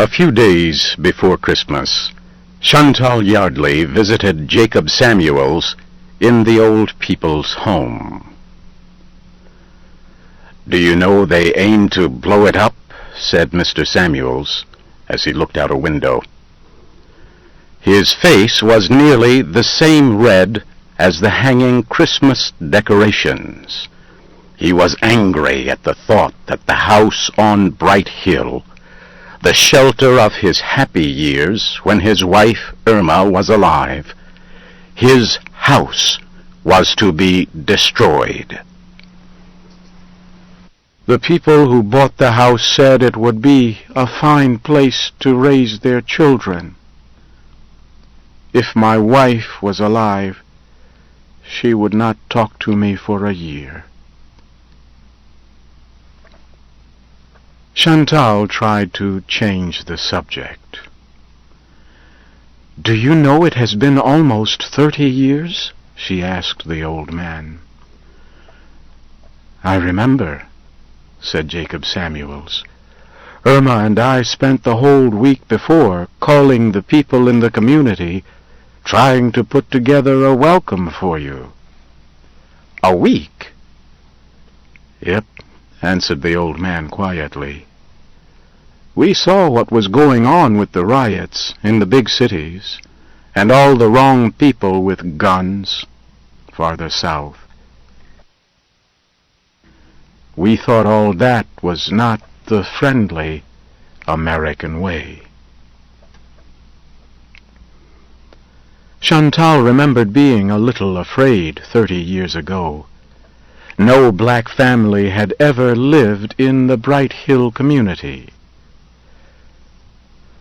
A few days before Christmas, Chantal Yardley visited Jacob Samuels in the old people's home. "Do you know they aim to blow it up?" said Mr. Samuels as he looked out a window. His face was nearly the same red as the hanging Christmas decorations. He was angry at the thought that the house on Bright Hill, the shelter of his happy years when his wife Irma was alive, his house was to be destroyed. "The people who bought the house said it would be a fine place to raise their children. If my wife was alive, she would not talk to me for a year." Chantal tried to change the subject. "Do you know it has been almost 30 years?" she asked the old man. "I remember," said Jacob Samuels. "Irma and I spent the whole week before calling the people in the community, trying to put together a welcome for you." "A week?" "Yep," answered the old man quietly. "We saw what was going on with the riots in the big cities, and all the wrong people with guns farther south. We thought all that was not the friendly American way." Chantal remembered being a little afraid 30 years ago. No black family had ever lived in the Bright Hill community.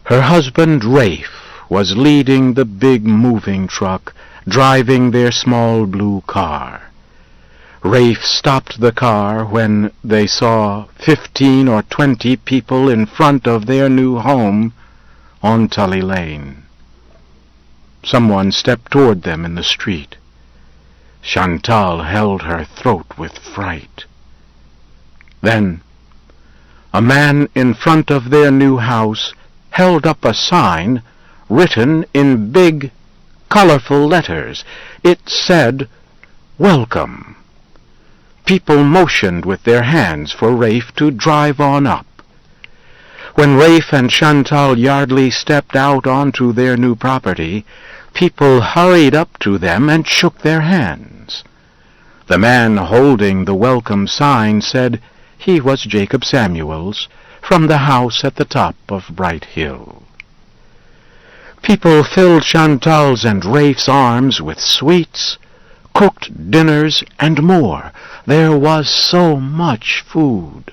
Her husband, Rafe, was leading the big moving truck, driving their small blue car. Rafe stopped the car when they saw 15 or 20 people in front of their new home on Tully Lane. Someone stepped toward them in the street. Chantal held her throat with fright. Then a man in front of their new house held up a sign written in big, colorful letters. It said, "Welcome." People motioned with their hands for Rafe to drive on up. When Rafe and Chantal Yardley stepped out onto their new property, people hurried up to them and shook their hands. The man holding the welcome sign said he was Jacob Samuels from the house at the top of Bright Hill. People filled Chantal's and Rafe's arms with sweets, cooked dinners, and more. There was so much food.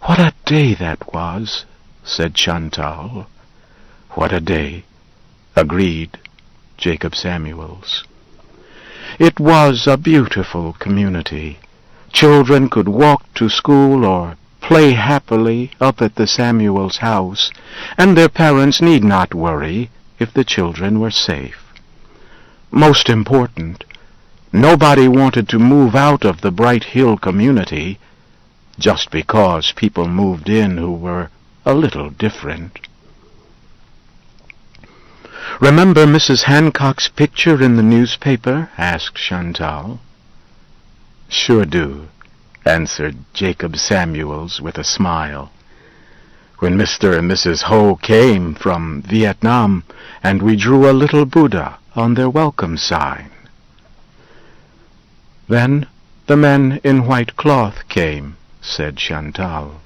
"What a day that was," said Chantal. "What a day," agreed Jacob Samuels. It was a beautiful community. Children could walk to school or play happily up at the Samuels' house, and their parents need not worry if the children were safe. Most important, nobody wanted to move out of the Bright Hill community just because people moved in who were a little different. "Remember Mrs. Hancock's picture in the newspaper?" asked Chantal. "Sure do," answered Jacob Samuels with a smile. "When Mr. and Mrs. Ho came from Vietnam, and we drew a little Buddha on their welcome sign." "Then the men in white cloth came," said Chantal.